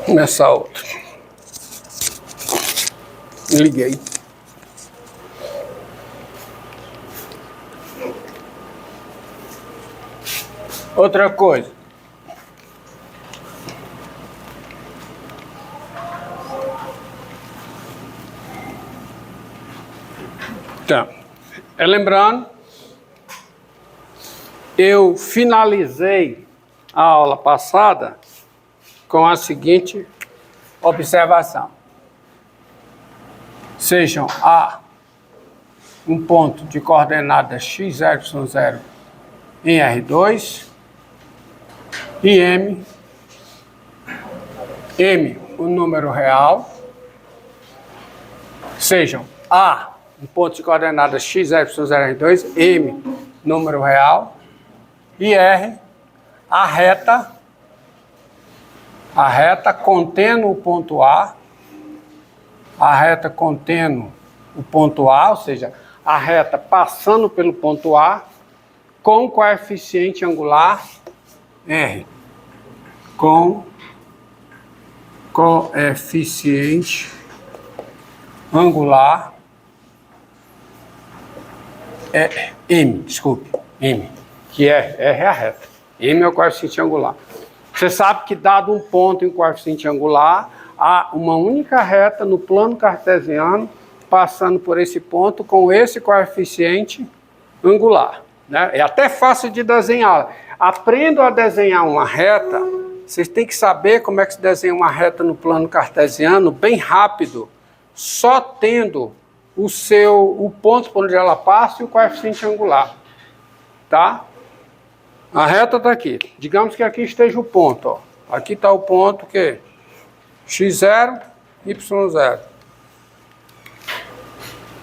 Começar outro. Liguei. Outra coisa. Então, lembrando, eu finalizei a aula passada com a seguinte observação. Sejam A um ponto de coordenada x, y, 0 em R2 e M o número real, sejam A um ponto de coordenadas x, y, 0 em R2, M número real e R a reta contendo o ponto A, ou seja, a reta passando pelo ponto A com coeficiente angular R, com coeficiente angular M, que R é a reta, M é o coeficiente angular. Você sabe que dado um ponto em coeficiente angular, há uma única reta no plano cartesiano passando por esse ponto com esse coeficiente angular, né? É até fácil de desenhar. Aprendo a desenhar uma reta, vocês têm que saber como é que se desenha uma reta no plano cartesiano bem rápido, só tendo o ponto por onde ela passa e o coeficiente angular, tá? A reta está aqui. Digamos que aqui esteja o ponto, ó. Aqui está o ponto que x0, y0.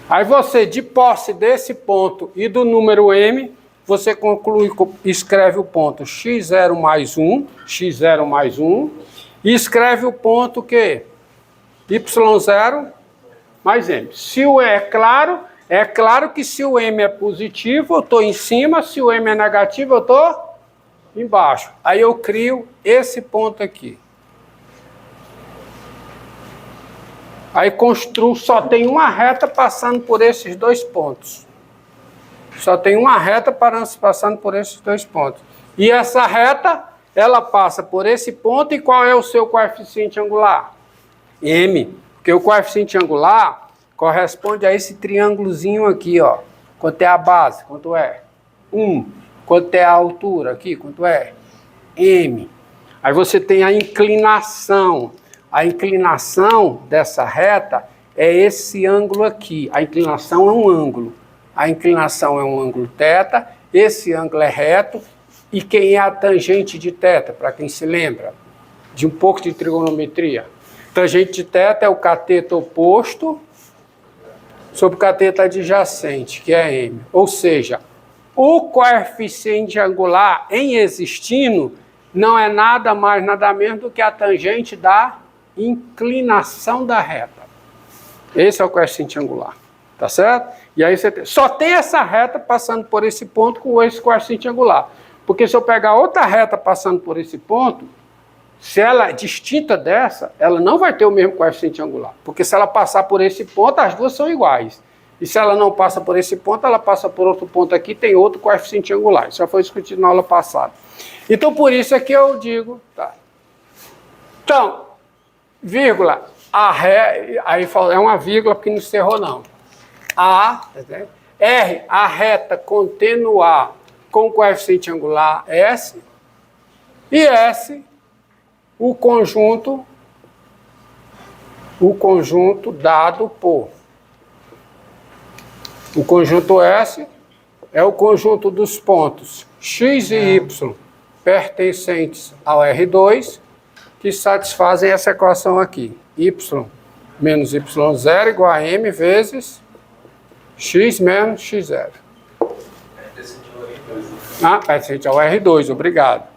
Aí você, de posse desse ponto e do número m, você escreve o ponto x0 mais 1, e escreve o ponto que y0 mais m. Se o é claro que se o m é positivo, eu estou em cima, se o m é negativo, eu estou embaixo. Aí eu crio esse ponto aqui. Aí construo, só tem uma reta passando por esses dois pontos. Só tem uma reta passando por esses dois pontos. E essa reta, ela passa por esse ponto, e qual é o seu coeficiente angular? M. Porque o coeficiente angular corresponde a esse triângulozinho aqui, ó. Quanto é a base? Quanto é? 1. Quanto é a altura aqui? Quanto é? M. Aí você tem a inclinação. A inclinação dessa reta é esse ângulo aqui. A inclinação é um ângulo. A inclinação é um ângulo θ. Esse ângulo é reto. E quem é a tangente de θ? Para quem se lembra de um pouco de trigonometria. Tangente de θ é o cateto oposto sobre o cateto adjacente, que é M. Ou seja, o coeficiente angular em existindo não é nada mais, nada menos do que a tangente da inclinação da reta. Esse é o coeficiente angular, tá certo? E aí você só tem essa reta passando por esse ponto com esse coeficiente angular. Porque se eu pegar outra reta passando por esse ponto, se ela é distinta dessa, ela não vai ter o mesmo coeficiente angular. Porque se ela passar por esse ponto, as duas são iguais. E se ela não passa por esse ponto, ela passa por outro ponto aqui, tem outro coeficiente angular. Isso já foi discutido na aula passada. Então, por isso é que eu digo... Tá. Então, vírgula, aí é uma vírgula porque não encerrou não. R, a reta contendo A com coeficiente angular S, e S, o conjunto dado por... O conjunto S é o conjunto dos pontos x e y pertencentes ao R2 que satisfazem essa equação aqui. Y menos y0 igual a m vezes x menos x0. Pertencente ao R2, obrigado.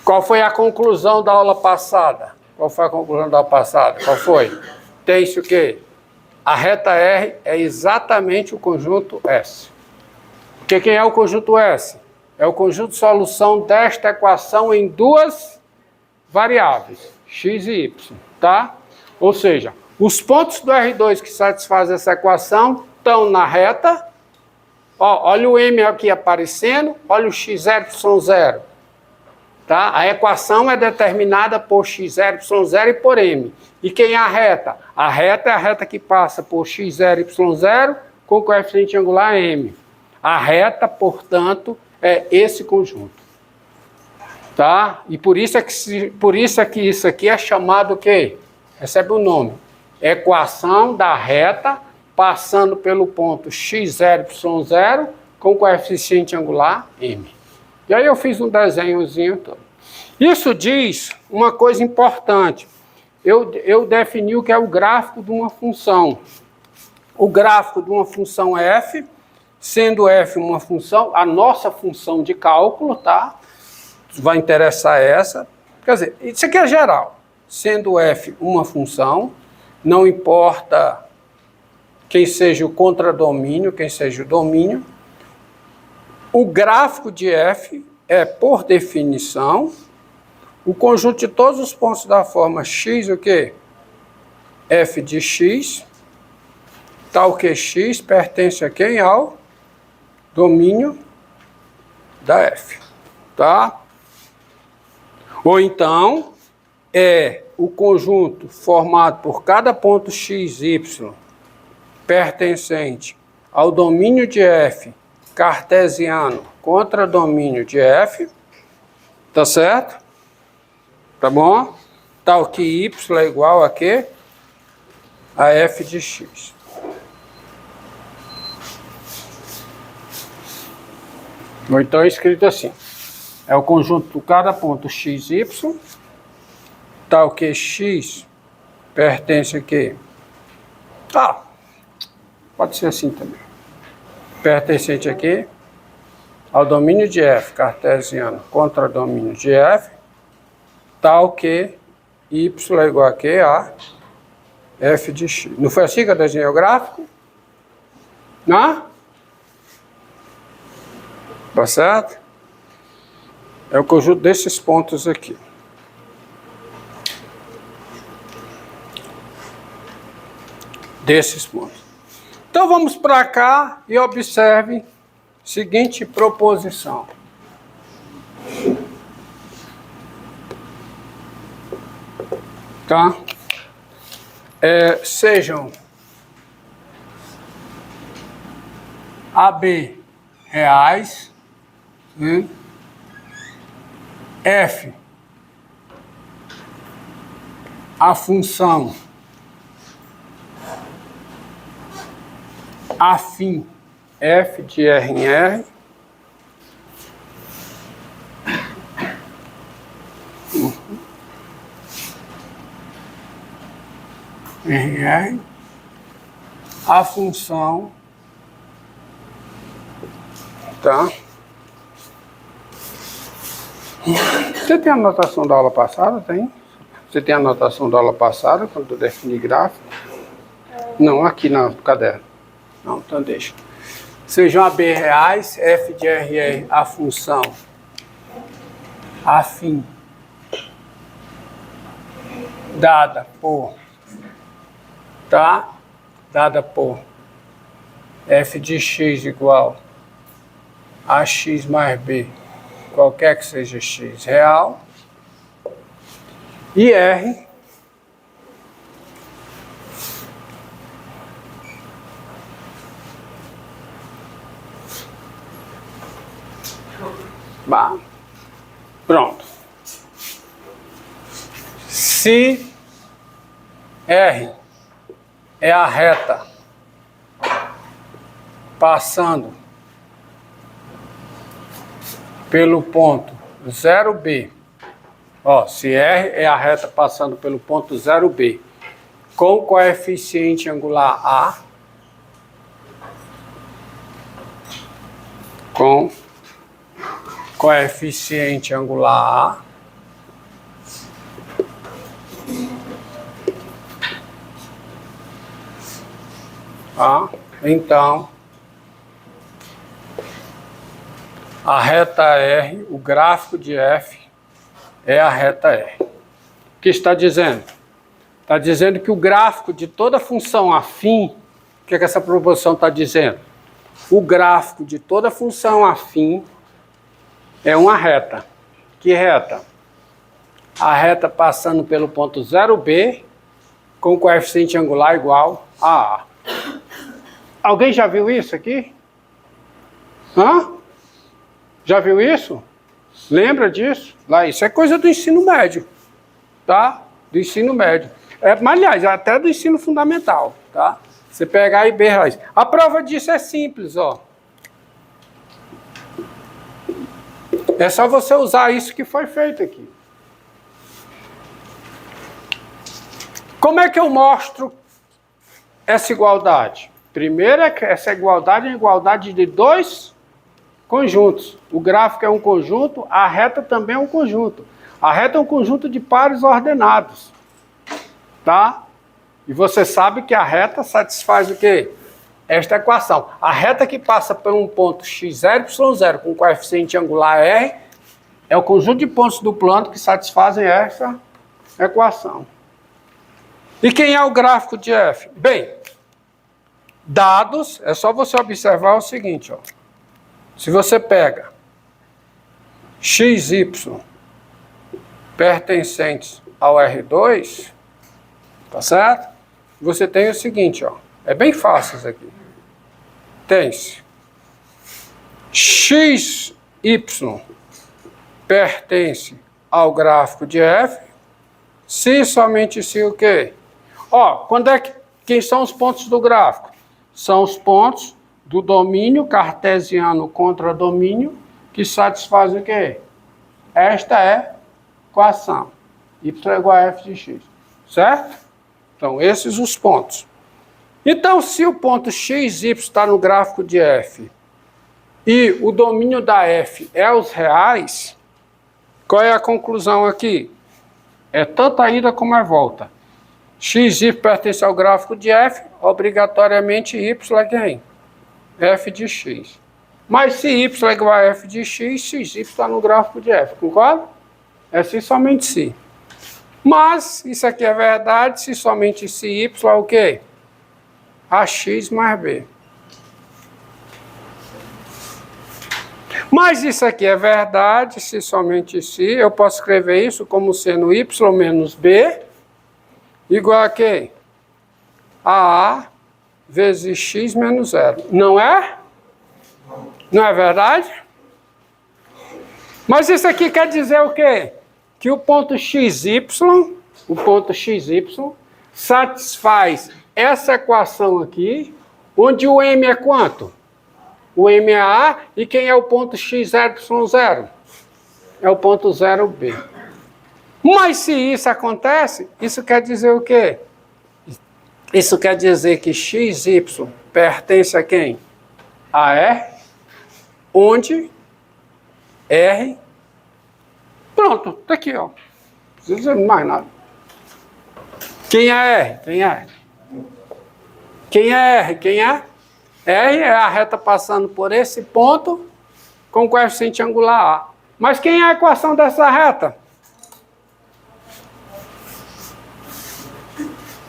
Qual foi a conclusão da aula passada? Qual foi? Tem-se o quê? A reta R é exatamente o conjunto S. Porque quem é o conjunto S? É o conjunto de solução desta equação em duas variáveis, x e y, tá? Ou seja, os pontos do R2 que satisfazem essa equação estão na reta. Ó, olha o M aqui aparecendo, olha o XY0. Tá? A equação é determinada por XY0 e por M. E quem é a reta? A reta é a reta que passa por X0, Y0 com coeficiente angular M. A reta, portanto, é esse conjunto. Tá? E por isso é que isso aqui é chamado o quê? Recebe o nome. Equação da reta passando pelo ponto X0, Y0 com coeficiente angular M. E aí eu fiz um desenhozinho todo. Isso diz uma coisa importante. Eu defini o que é o gráfico de uma função. O gráfico de uma função f, sendo f uma função, a nossa função de cálculo, tá? Vai interessar essa. Quer dizer, isso aqui é geral. Sendo f uma função, não importa quem seja o contradomínio, quem seja o domínio. O gráfico de f é, por definição, o conjunto de todos os pontos da forma x, o quê? F de x, tal que x pertence a quem? Ao domínio da f, tá? Ou então, é o conjunto formado por cada ponto x, y, pertencente ao domínio de f cartesiano contra domínio de f, tá certo? Tá bom? Tal que y é igual a quê? A f de x. Ou então é escrito assim. É o conjunto de cada ponto x, y, tal que x pertence a quê? Ah, pode ser assim também. Pertencente aqui ao domínio de f cartesiano contra domínio de f, tal que y é igual a quê? A f de x. Não foi assim que eu desenhei o gráfico? Não? Tá certo? É o conjunto desses pontos aqui. Desses pontos. Então vamos para cá e observe a seguinte proposição. Tá? Sejam AB reais, né? F a função afim f de R em R, R, a função, tá? Você tem a anotação da aula passada? Tem? Você tem a anotação da aula passada, quando eu defini gráfico? Não, aqui no caderno. Não, então deixa. Sejam AB reais, f de RR, a função afim dada por, tá? Dada por f de x igual a x mais b, qualquer que seja x real, e R bah, pronto. Se R é a reta passando pelo ponto 0B, ó, se R é a reta passando pelo ponto 0B com coeficiente angular A, com coeficiente angular A, então a reta R, o gráfico de F é a reta R. que está dizendo? Está dizendo que o gráfico de toda função afim, o que essa proposição está dizendo? O gráfico de toda função afim é uma reta. Que reta? A reta passando pelo ponto 0B, com coeficiente angular igual a A. Alguém já viu isso aqui? Hã? Já viu isso? Lembra disso? Lá, isso é coisa do ensino médio, tá? Do ensino médio. Mas, aliás, até do ensino fundamental, tá? Você pegar A e B raiz. A prova disso é simples, ó. É só você usar isso que foi feito aqui. Como é que eu mostro essa igualdade? Primeiro, essa igualdade é a igualdade de dois conjuntos. O gráfico é um conjunto, a reta também é um conjunto. A reta é um conjunto de pares ordenados. Tá? E você sabe que a reta satisfaz o quê? Esta equação. A reta que passa por um ponto x0, y0 com coeficiente angular r é o conjunto de pontos do plano que satisfazem essa equação. E quem é o gráfico de f? Bem, dados, é só você observar o seguinte, ó. Se você pega x, y pertencentes ao R2, tá certo? Você tem o seguinte, ó. É bem fácil isso aqui. Tem-se x, y pertence ao gráfico de f, se somente se o quê? Ó, quem são os pontos do gráfico? São os pontos do domínio cartesiano contra domínio que satisfaz o quê? Esta é a equação. Y é igual a f de x. Certo? Então, esses os pontos. Então, se o ponto x, y está no gráfico de f e o domínio da f é os reais, qual é a conclusão aqui? É tanto a ida como a volta. X, y pertence ao gráfico de f, obrigatoriamente y é quem? F de x. Mas se y é igual a f de x, x, y está no gráfico de f, concorda? É se somente se. Mas, isso aqui é verdade, se somente se y é o quê? AX mais B. Mas isso aqui é verdade, se somente se, eu posso escrever isso como sendo y menos b, igual a quê? A vezes x menos 0. Não é? Não é verdade? Mas isso aqui quer dizer o quê? Que o ponto xy satisfaz essa equação aqui, onde o m é quanto? O m é A, e quem é o ponto x0, y0? É o ponto 0b. Mas se isso acontece, isso quer dizer o quê? Isso quer dizer que xy pertence a quem? A R, onde R... Pronto, tá aqui, ó. Não precisa dizer mais nada. Quem é R? Quem é? Quem é R? Quem é? R é a reta passando por esse ponto com coeficiente angular A. Mas quem é a equação dessa reta?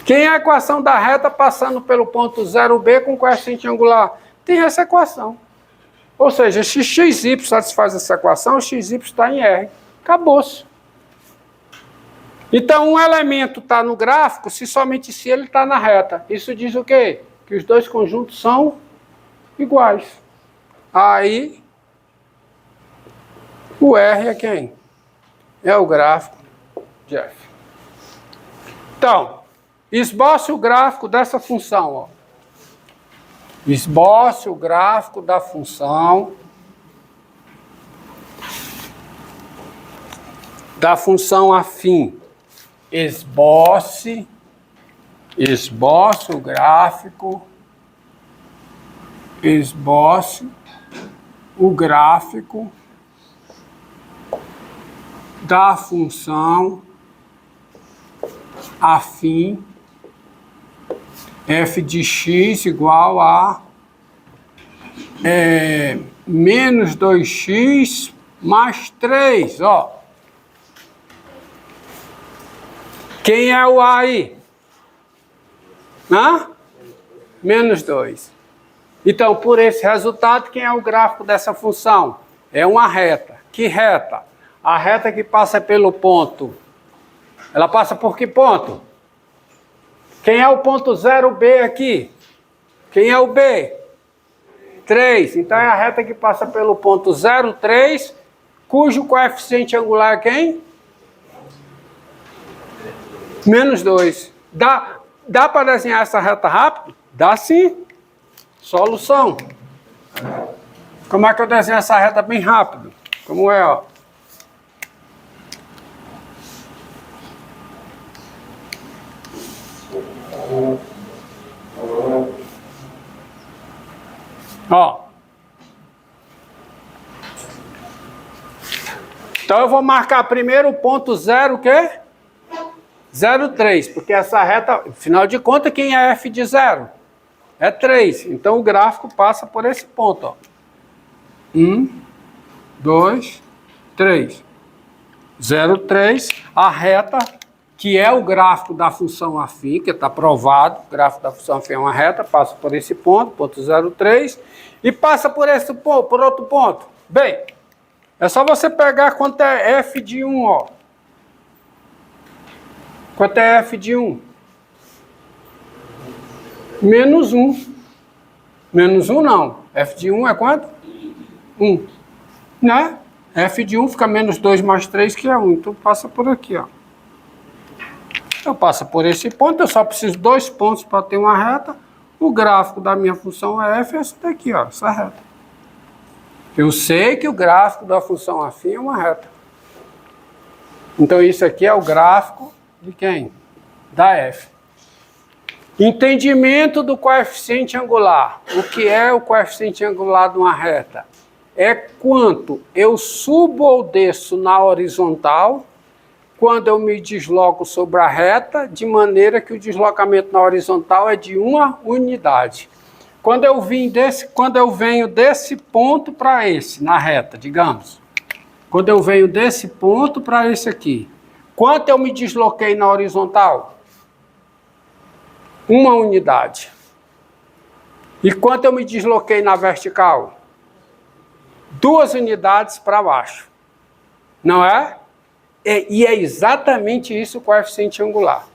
Quem é a equação da reta passando pelo ponto 0B com coeficiente angular? Tem essa equação. Ou seja, se xy satisfaz essa equação, xy está em R. Acabou-se. Então, um elemento está no gráfico se somente se ele está na reta. Isso diz o quê? Que os dois conjuntos são iguais. Aí, o R é quem? É o gráfico de f. Então, esboce o gráfico dessa função. Ó. Esboce o gráfico da função afim. Esboce o gráfico da função afim f de x igual a menos 2x mais 3, ó. Quem é o A aí? Hã? Menos 2. Então, por esse resultado, quem é o gráfico dessa função? É uma reta. Que reta? A reta que passa pelo ponto. Ela passa por que ponto? Quem é o ponto 0B aqui? Quem é o B? 3. Então, é a reta que passa pelo ponto 0,3, cujo coeficiente angular é quem? Menos 2. Dá para desenhar essa reta rápido? Dá sim. Solução. Como é que eu desenho essa reta bem rápido? Como é, ó? Ó. Então eu vou marcar primeiro o ponto 0, o quê? 0,3, porque essa reta, afinal de contas, quem é f de 0? É 3. Então o gráfico passa por esse ponto, ó. 1, 2, 3. 0,3, a reta, que é o gráfico da função afim, que está provado, o gráfico da função afim é uma reta, passa por esse ponto, ponto 0,3, e passa por esse ponto, por outro ponto. Bem, é só você pegar quanto é f de 1, ó. Quanto é f de 1? Menos 1. Menos 1 não. F de 1 é quanto? 1. Né? F de 1 fica menos 2 mais 3, que é 1. Então passa por aqui, ó. Eu passo por esse ponto, eu só preciso de 2 pontos para ter uma reta. O gráfico da minha função é f, é essa daqui, ó, essa reta. Eu sei que o gráfico da função afim é uma reta. Então isso aqui é o gráfico de quem? Da f. Entendimento do coeficiente angular. O que é o coeficiente angular de uma reta? É quanto eu subo ou desço na horizontal quando eu me desloco sobre a reta, de maneira que o deslocamento na horizontal é de uma unidade. Quando eu venho desse ponto para esse, na reta, digamos. Quando eu venho desse ponto para esse aqui. Quanto eu me desloquei na horizontal? Uma unidade. E quanto eu me desloquei na vertical? 2 unidades para baixo. Não é? E é exatamente isso o coeficiente angular.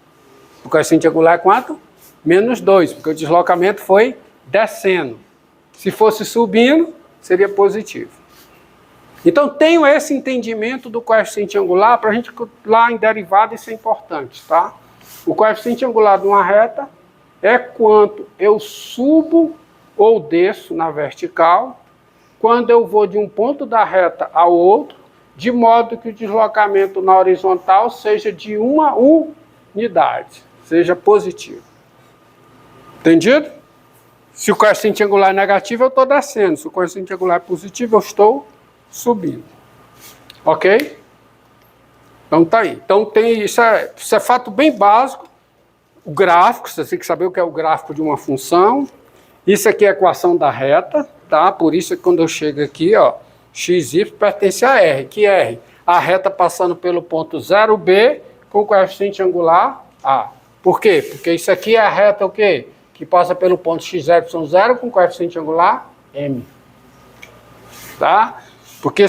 O coeficiente angular é quanto? Menos 2, porque o deslocamento foi descendo. Se fosse subindo, seria positivo. Então, tenho esse entendimento do coeficiente angular, para a gente, lá em derivada, isso é importante, tá? O coeficiente angular de uma reta é quanto eu subo ou desço na vertical, quando eu vou de um ponto da reta ao outro, de modo que o deslocamento na horizontal seja de uma unidade, seja positivo. Entendido? Se o coeficiente angular é negativo, eu estou descendo. Se o coeficiente angular é positivo, eu estou subindo. Ok? Então tá aí. Então tem isso é fato bem básico. O gráfico, você tem que saber o que é o gráfico de uma função. Isso aqui é a equação da reta, tá? Por isso que quando eu chego aqui, ó, xy pertence a R, que R, a reta passando pelo ponto 0B com o coeficiente angular A. Por quê? Porque isso aqui é a reta o quê? Que passa pelo ponto XY0 com coeficiente angular M. Tá? Porque